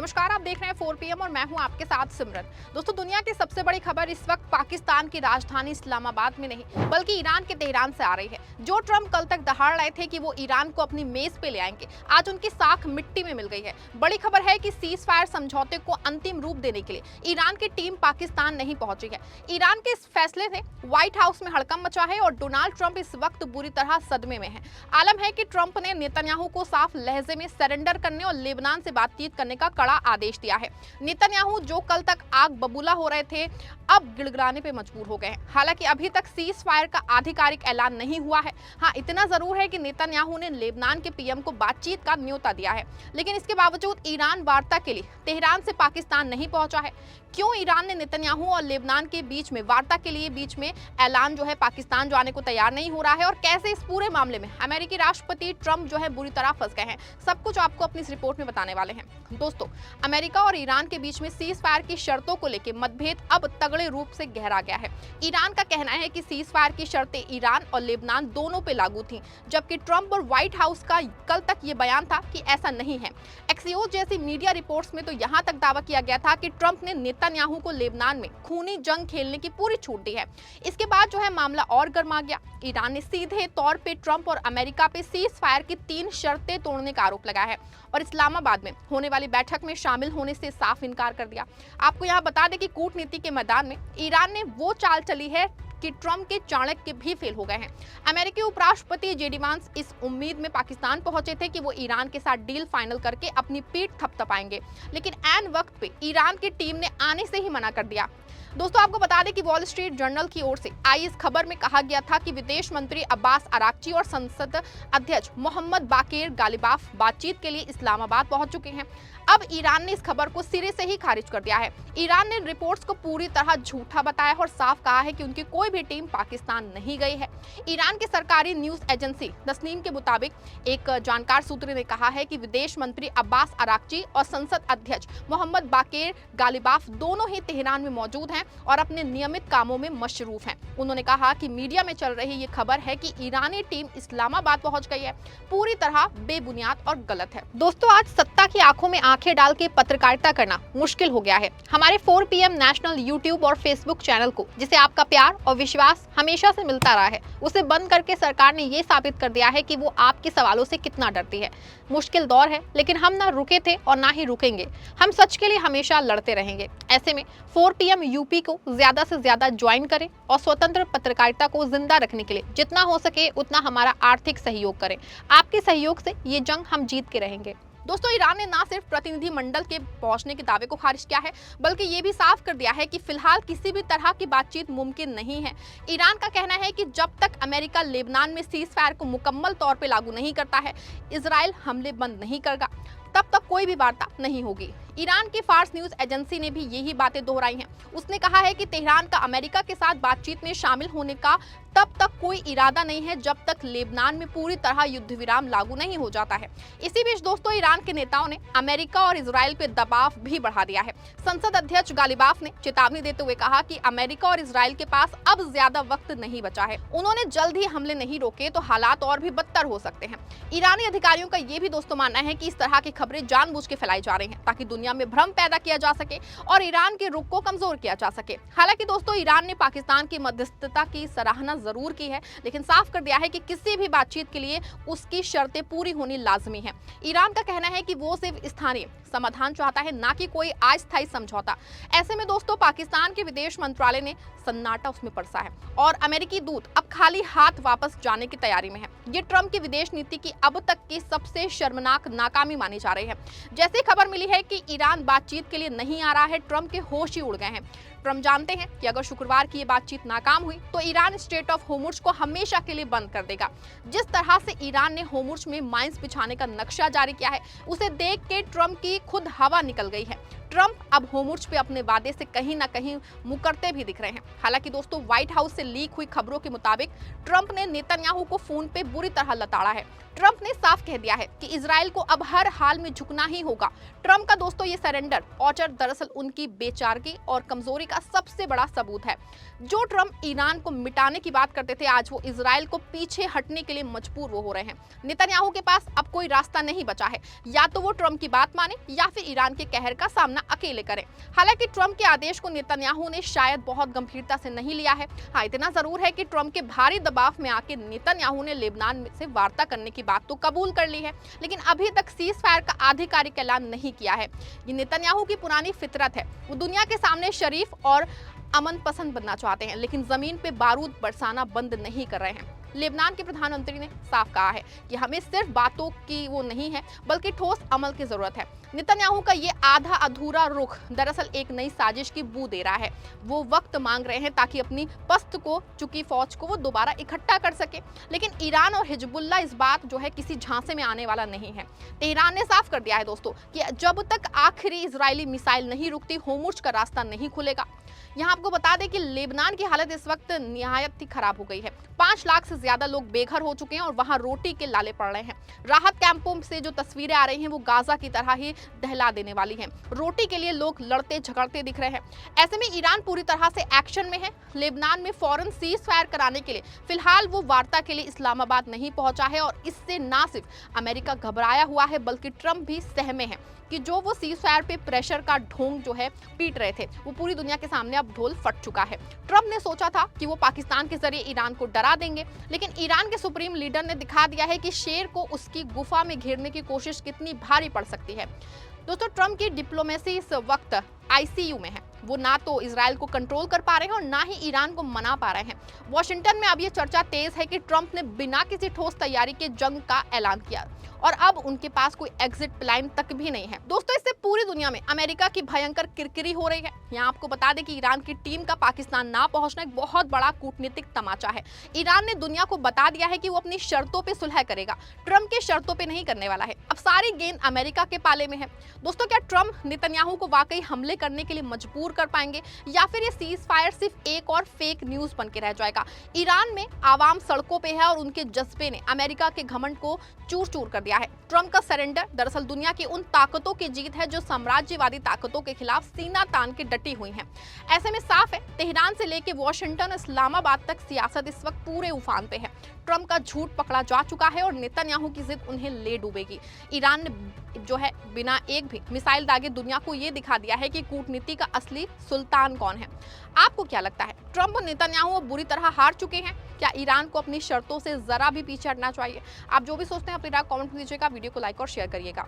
नमस्कार, आप देख रहे हैं 4 PM और मैं हूं आपके साथ सिमरन। दोस्तों, दुनिया की सबसे बड़ी खबर इस वक्त पाकिस्तान की राजधानी इस्लामाबाद में नहीं बल्कि ईरान के तेहरान से आ रही है। जो ट्रंप कल तक दहाड़ रहे थे कि वो ईरान को अपनी मेज पे ले आएंगे, आज उनकी साख मिट्टी में मिल गई है। बड़ी खबर है कि सीज फायर समझौते को अंतिम रूप देने के लिए ईरान की टीम पाकिस्तान नहीं पहुंची है। ईरान के इस फैसले से व्हाइट हाउस में हड़कंप मचा है और डोनाल्ड ट्रंप इस वक्त बुरी तरह सदमे में है। आलम है कि ट्रंप ने नेतन्याहू को साफ लहजे में सरेंडर करने और लेबनान से बातचीत करने का कड़ा आदेश दिया है। नेतन्याहू जो कल तक आग बबूला हो रहे थे, अब गिड़गिड़ाने पे मजबूर हो गए हैं। हालांकि अभी तक सीज फायर का आधिकारिक ऐलान नहीं हुआ है। हाँ, इतना जरूर है कि नेतन्याहू ने लेबनान के पीएम को बातचीत का न्योता दिया है, लेकिन इसके बावजूद ईरान वार्ता के लिए तेहरान से पाकिस्तान नहीं पहुंचा है। क्यों ईरान ने नेतन्याहू और लेबनान के बीच में वार्ता के लिए बीच में ऐलान जो है पाकिस्तान जाने को तैयार नहीं हो रहा है, और कैसे इस पूरे मामले में अमेरिकी राष्ट्रपति ट्रंप जो है बुरी तरह फंस गए हैं, सब कुछ आपको अपनी इस रिपोर्ट में बताने वाले हैं। दोस्तों, अमेरिका और ईरान के बीच में सीज फायर की शर्तों को लेकर मतभेद अब तगड़े रूप से गहरा गया है। ईरान का कहना है कि सीज फायर की शर्तें ईरान और लेबनान दोनों पे लागू थीं, जबकि ट्रंप और व्हाइट हाउस का कल तक ये बयान था कि ऐसा नहीं है। एक्सियोस जैसी मीडिया रिपोर्ट्स में तो यहाँ तक दावा किया गया था कि ट्रंप ने नेतन्याहू को लेबनान में खूनी जंग खेलने की पूरी छूट दी है। इसके बाद जो है मामला और गर्मा गया। ईरान ने सीधे तौर पे ट्रंप और अमेरिका पे सीज फायर की 3 शर्तें तोड़ने का आरोप लगाया है और इस्लामाबाद में होने वाली बैठक में शामिल होने से साफ इनकार कर दिया। आपको यहाँ बता दें कि कूटनीति के मैदान में ईरान ने वो चाल चली है कि ट्रंप के चाणक्य भी फेल हो गए हैं। अमेरिकी उपराष्ट्रपति जेडी वांस इस उम्मीद में पाकिस्तान पहुंचे थे कि वो ईरान के साथ डील फाइनल करके अपनी पीठ थपथपाएंगे, लेकिन ऐन वक्त पे ईरान की टीम ने आने से ही मना कर दिया। दोस्तों, आपको बता दें कि वॉल स्ट्रीट जर्नल की ओर से आई इस खबर में कहा गया था कि विदेश मंत्री अब्बास अराक्ची और संसद अध्यक्ष मोहम्मद बाकेर गालिबाफ बातचीत के लिए इस्लामाबाद पहुंच चुके हैं। अब ईरान ने इस खबर को सिरे से ही खारिज कर दिया है। ईरान ने रिपोर्ट्स को पूरी तरह झूठा बताया और साफ कहा है कि उनकी कोई भी टीम पाकिस्तान नहीं गई है। ईरान की सरकारी न्यूज एजेंसी तस्नीम के मुताबिक एक जानकार सूत्र ने कहा है कि विदेश मंत्री अब्बास अराक्ची और संसद अध्यक्ष मोहम्मद बाकेर गालिबाफ दोनों ही तेहरान में मौजूद हैं और अपने नियमित कामों में मशरूफ हैं। उन्होंने कहा कि मीडिया में चल रही ये खबर है कि ईरानी टीम इस्लामाबाद पहुंच गई है, पूरी तरह बेबुनियाद और गलत है। दोस्तों, आज सत्ता की आंखों में आंखें डाल के पत्रकारिता करना मुश्किल हो गया है। हमारे 4 PM नेशनल यूट्यूब और फेसबुक चैनल को, जिसे आपका प्यार और विश्वास हमेशा से मिलता रहा है, उसे बंद करके सरकार ने ये साबित कर दिया है कि वो आपके सवालों से कितना डरती है। मुश्किल दौर है, लेकिन हम ना रुके थे और ना ही रुकेंगे। हम सच के लिए हमेशा लड़ते रहेंगे। ऐसे में 4 PM यूपी को ज्यादा से ज्यादा ज्वाइन करें और स्वतंत्र पत्रकारिता को जिंदा रखने के लिए जितना हो सके उतना हमारा आर्थिक सहयोग करें। आपके सहयोग से ये जंग हम जीत के रहेंगे। दोस्तों, ईरान ने ना सिर्फ प्रतिनिधि मंडल के पहुंचने के दावे को खारिज किया है, बल्कि ये भी साफ कर दिया है कि फिलहाल किसी भी तरह की बातचीत मुमकिन नहीं है। ईरान का कहना है कि जब तक अमेरिका लेबनान में सीज फायर को मुकम्मल तौर पे लागू नहीं करता है, इजराइल हमले बंद नहीं करेगा, तब तक कोई भी वार्ता नहीं होगी। ईरान की फार्स न्यूज एजेंसी ने भी यही बातें दोहराई हैं। उसने कहा है कि तेहरान का अमेरिका के साथ बातचीत में शामिल होने का तब तक कोई इरादा नहीं है जब तक लेबनान में पूरी तरह युद्ध विराम लागू नहीं हो जाता है। इसी बीच दोस्तों, ईरान के नेताओं ने अमेरिका और इजराइल पे दबाव भी बढ़ा दिया है। संसद अध्यक्ष गालिबाफ ने चेतावनी देते हुए कहा कि अमेरिका और इजराइल के पास अब ज्यादा वक्त नहीं बचा है। उन्होंने जल्द ही हमले नहीं रोके तो हालात और भी बदतर हो सकते हैं। ईरानी अधिकारियों का ये भी दोस्तों मानना है कि इस तरह की खबरें जानबूझ के फैलाई जा रही हैं ताकि दुनिया में भ्रम पैदा किया जा सके और ईरान के रुख को कमजोर किया जा सके। हालांकि दोस्तों, ईरान ने पाकिस्तान की मध्यस्थता की सराहना जरूर की है, लेकिन साफ कर दिया है कि किसी भी बातचीत के लिए उसकी शर्तें पूरी होनी लाजमी है। ईरान का कहना है कि वो सिर्फ स्थानीय समाधान चाहता है, ना कि कोई अस्थायी समझौता। ऐसे में दोस्तों, पाकिस्तान के विदेश मंत्रालय ने सन्नाटा उसमें परसा है और अमेरिकी दूत अब खाली हाथ वापस जाने की तैयारी में है। ये ट्रंप की विदेश नीति की अब तक की सबसे शर्मनाक नाकामी मानी जा रही है। जैसे खबर मिली है कि ईरान बातचीत के लिए नहीं आ रहा है, ट्रंप के होश ही उड़ गए हैं। ट्रंप जानते हैं कि अगर शुक्रवार की ये बातचीत नाकाम हुई तो ईरान स्ट्रेट ऑफ होर्मुज को हमेशा के लिए बंद कर देगा। जिस तरह से ईरान ने होर्मुज में माइंस बिछाने का नक्शा जारी किया है, उसे देख के ट्रंप की खुद हवा निकल गई है। ट्रंप अब होर्मुज पे अपने वादे से कहीं ना कहीं मुकरते भी दिख रहे हैं। हालांकि दोस्तों, व्हाइट हाउस से लीक हुई खबरों के मुताबिक ट्रंप ने नेतन्याहू को फोन पे बुरी तरह लताड़ा है। ट्रंप ने साफ कह दिया है कि इजराइल को अब हर हाल में झुकना ही होगा। ट्रंप का दोस्तों ये सरेंडर ऑर्डर दरअसल उनकी बेचारगी और कमजोरी का सबसे बड़ा सबूत है। जो ट्रंप ईरान को मिटाने की बात करते थे, आज वो इजराइल को पीछे हटने के लिए मजबूर वो हो रहे हैं। नेतन्याहू के पास अब कोई रास्ता नहीं बचा है, या तो वो ट्रंप की बात माने या फिर ईरान के कहर का सामना अकेले करें। हालांकि ट्रंप के आदेश को नेतन्याहू ने शायद बहुत गंभीरता से नहीं लिया है। हाँ, इतना जरूर है कि ट्रंप के भारी दबाव में आके नेतन्याहू ने लेबनान से वार्ता करने की बात तो कबूल कर ली है, लेकिन अभी तक सीज फायर का आधिकारिक ऐलान नहीं किया है। ये नेतन्याहू की पुरानी फितरत है। वो दुनिया के सामने शरीफ और अमन पसंद बनना चाहते हैं, लेकिन जमीन पे बारूद बरसाना बंद नहीं कर रहे हैं। लेबनान के प्रधानमंत्री ने साफ कहा है कि हमें सिर्फ बातों की वो नहीं है, बल्कि ठोस अमल की जरूरत है। नेतन्याहू का ये आधा अधूरा रुख दरअसल एक नई साजिश की बू दे रहा है। वो वक्त मांग रहे हैं ताकि अपनी पस्त को चुकी फौज को वो दोबारा इकट्ठा कर सके, लेकिन ईरान और हिजबुल्लाह इस बात जो है किसी झांसे में आने वाला नहीं है। तेहरान ने साफ कर दिया है दोस्तों कि जब तक आखिरी इजरायली मिसाइल नहीं रुकती, होर्मुज का रास्ता नहीं खुलेगा। यहाँ आपको बता दें कि लेबनान की हालत इस वक्त निहायत ही खराब हो गई है। 5 लाख से ज्यादा लोग बेघर हो चुके हैं और वहां रोटी के लाले पड़ रहे हैं। राहत कैंपों से जो तस्वीरें आ रही हैं वो गाजा की तरह ही दहला देने वाली हैं। रोटी के लिए लोग लड़ते झगड़ते दिख रहे हैं। ऐसे में ईरान पूरी तरह से एक्शन में है। लेबनान में फौरन सीज फायर कराने के लिए फिलहाल वो वार्ता के लिए इस्लामाबाद नहीं पहुंचा है, और इससे ना सिर्फ अमेरिका घबराया हुआ है, बल्कि ट्रंप भी सहमे हैं कि जो वो सीज फायर पे प्रेशर का ढोंग जो है पीट रहे थे, वो पूरी दुनिया के सामने अब ढोल फट चुका है। ट्रंप ने सोचा था कि वो पाकिस्तान के जरिए ईरान को डरा देंगे, लेकिन ईरान के सुप्रीम लीडर ने दिखा दिया है कि शेर को उसकी गुफा में घेरने की कोशिश कितनी भारी पड़ सकती है। दोस्तों, ट्रंप की डिप्लोमेसी इस वक्त आईसीयू में है। वो ना तो इजराइल को कंट्रोल कर पा रहे हैं और ना ही ईरान को मना पा रहे हैं। वॉशिंगटन में अब ये चर्चा तेज है कि ट्रंप ने बिना किसी ठोस तैयारी के जंग का ऐलान किया और अब उनके पास कोई एग्जिट प्लान तक भी नहीं है। दोस्तों, इससे पूरी दुनिया में अमेरिका की भयंकर किरकिरी हो रही है। यहाँ आपको बता दें कि ईरान की टीम का पाकिस्तान ना पहुंचना एक बहुत बड़ा कूटनीतिक तमाचा है। ईरान ने दुनिया को बता दिया है कि वो अपनी शर्तों पे सुलह करेगा, ट्रंप के शर्तों पे नहीं करने वाला है। अब सारी गेंद अमेरिका के पाले में है। दोस्तों, क्या ट्रंप नेतन्याहू को वाकई हमले करने के लिए मजबूर कर पाएंगे, या फिर ये सीज फायर सिर्फ एक और फेक न्यूज बन के रह जाएगा? ईरान में आवाम सड़कों पे है और उनके जज्बे ने अमेरिका के घमंड को चूर चूर कर दिया है। ट्रंप का सरेंडर दरअसल दुनिया की उन ताकतों की जीत है जो साम्राज्यवादी ताकतों के खिलाफ सीना तान के डटी हुई हैं। ऐसे में साफ है, तेहरान से लेकर वॉशिंगटन इस्लामाबाद तक सियासत इस वक्त पूरे उफान पे है। ट्रंप का झूठ पकड़ा जा चुका है और नेतन्याहू की जिद उन्हें ले डूबेगी। ईरान ने जो है बिना एक भी मिसाइल दागे दुनिया को ये दिखा दिया है कि कूटनीति का असली सुल्तान कौन है। आपको क्या लगता है, ट्रंप और नेतन्याहू बुरी तरह हार चुके हैं? क्या ईरान को अपनी शर्तों से जरा भी पीछे हटना चाहिए? आप जो भी सोचते हैं अपनी राय कमेंट में दीजिएगा। वीडियो को लाइक और शेयर करिएगा।